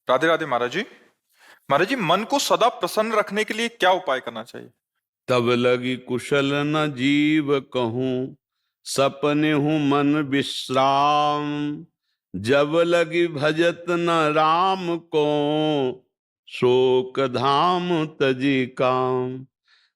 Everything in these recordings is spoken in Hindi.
राधे राधे महाराज जी। महाराज जी, मन को सदा प्रसन्न रखने के लिए क्या उपाय करना चाहिए? तब लगी कुशल न जीव कहूं, सपने हूं मन विश्राम। जब लगी भजत न राम को, शोक धाम तजी काम।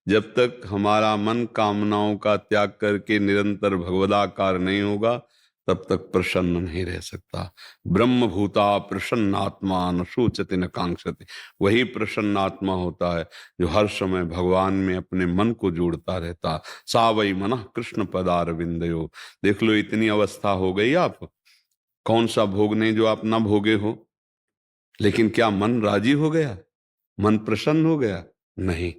जब तक हमारा मन कामनाओं का त्याग करके निरंतर भगवदाकार नहीं होगा, तब तक प्रसन्न नहीं रह सकता। ब्रह्म भूता प्रसन्नात्मा न शोचति न कांक्षति। वही प्रसन्नात्मा होता है जो हर समय भगवान में अपने मन को जोड़ता रहता। सा वै मनः कृष्ण पदारविंदयो। देख लो, इतनी अवस्था हो गई आप, कौन सा भोग नहीं जो आप ना भोगे हो। लेकिन क्या मन राजी हो गया? मन प्रसन्न हो गया? नहीं।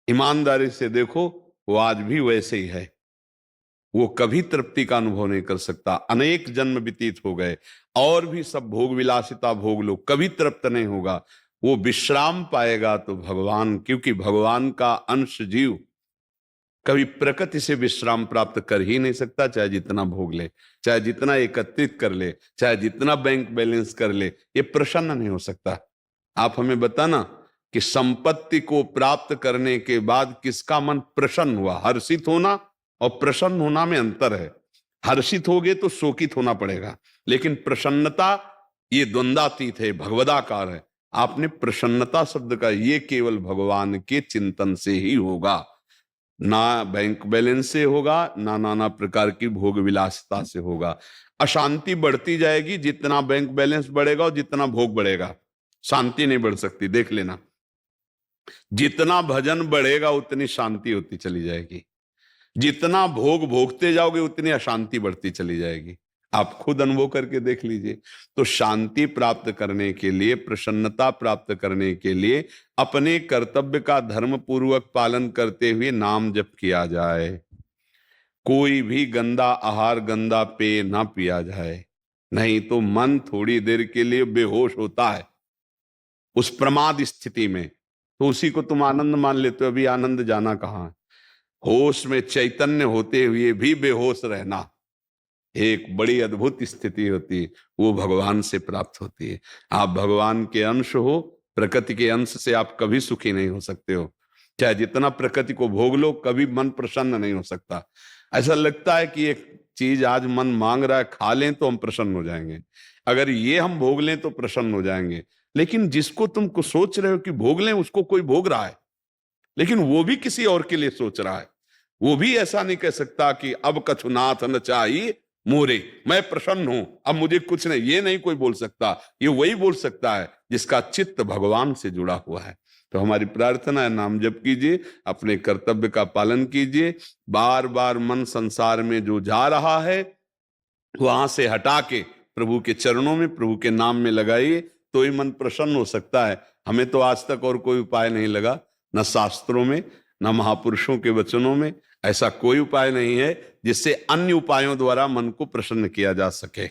ईमानदारी से देखो, वो आज भी वैसे ही है। वो कभी तृप्ति का अनुभव नहीं कर सकता। अनेक जन्म व्यतीत हो गए और भी सब भोग विलासिता भोग लो, कभी तृप्त नहीं होगा। वो विश्राम पाएगा तो भगवान, क्योंकि भगवान का अंश जीव कभी प्रकृति से विश्राम प्राप्त कर ही नहीं सकता। चाहे जितना भोग ले, चाहे जितना एकत्रित कर ले, चाहे जितना बैंक बैलेंस कर ले, ये प्रसन्न नहीं हो सकता। आप हमें बताना कि संपत्ति को प्राप्त करने के बाद किसका मन प्रसन्न हुआ? हर्षित होना और प्रसन्न होना में अंतर है। हर्षित होगे तो शोकित होना पड़ेगा, लेकिन प्रसन्नता ये द्वंद्वातीत है, भगवदाकार है। आपने प्रसन्नता शब्द का, ये केवल भगवान के चिंतन से ही होगा, ना बैंक बैलेंस से होगा, ना नाना प्रकार की भोग विलासिता से होगा। अशांति बढ़ती जाएगी जितना बैंक बैलेंस बढ़ेगा और जितना भोग बढ़ेगा। शांति नहीं बढ़ सकती, देख लेना। जितना भजन बढ़ेगा उतनी शांति होती चली जाएगी, जितना भोग भोगते जाओगे उतनी अशांति बढ़ती चली जाएगी। आप खुद अनुभव करके देख लीजिए। तो शांति प्राप्त करने के लिए, प्रसन्नता प्राप्त करने के लिए अपने कर्तव्य का धर्म पूर्वक पालन करते हुए नाम जप किया जाए। कोई भी गंदा आहार, गंदा पेय ना पिया जाए, नहीं तो मन थोड़ी देर के लिए बेहोश होता है उस प्रमाद स्थिति में, तो उसी को तुम आनंद मान लेते हो। अभी आनंद जाना कहाँ है? होश में चैतन्य होते हुए भी बेहोश रहना एक बड़ी अद्भुत स्थिति होती है, वो भगवान से प्राप्त होती है। आप भगवान के अंश हो, प्रकृति के अंश से आप कभी सुखी नहीं हो सकते हो। चाहे जितना प्रकृति को भोग लो, कभी मन प्रसन्न नहीं हो सकता। ऐसा लगता है कि एक चीज आज मन मांग रहा है, खा लें तो हम प्रसन्न हो जाएंगे, अगर ये हम भोग लें तो प्रसन्न हो जाएंगे। लेकिन जिसको तुम को सोच रहे हो कि भोग लें, उसको कोई भोग रहा है, लेकिन वो भी किसी और के लिए सोच रहा है। वो भी ऐसा नहीं कह सकता कि अब कछु नाथ न चाहिए मोरे, मैं प्रसन्न हूं, अब मुझे कुछ नहीं, ये नहीं कोई बोल सकता। ये वही बोल सकता है जिसका चित्त भगवान से जुड़ा हुआ है। तो हमारी प्रार्थना है, नाम जप कीजिए, अपने कर्तव्य का पालन कीजिए। बार बार मन संसार में जो जा रहा है, वहां से हटा के प्रभु के चरणों में, प्रभु के नाम में लगाइए, तो ही मन प्रसन्न हो सकता है। हमें तो आज तक और कोई उपाय नहीं लगा, न शास्त्रों में, न महापुरुषों के वचनों में। ऐसा कोई उपाय नहीं है जिससे अन्य उपायों द्वारा मन को प्रसन्न किया जा सके।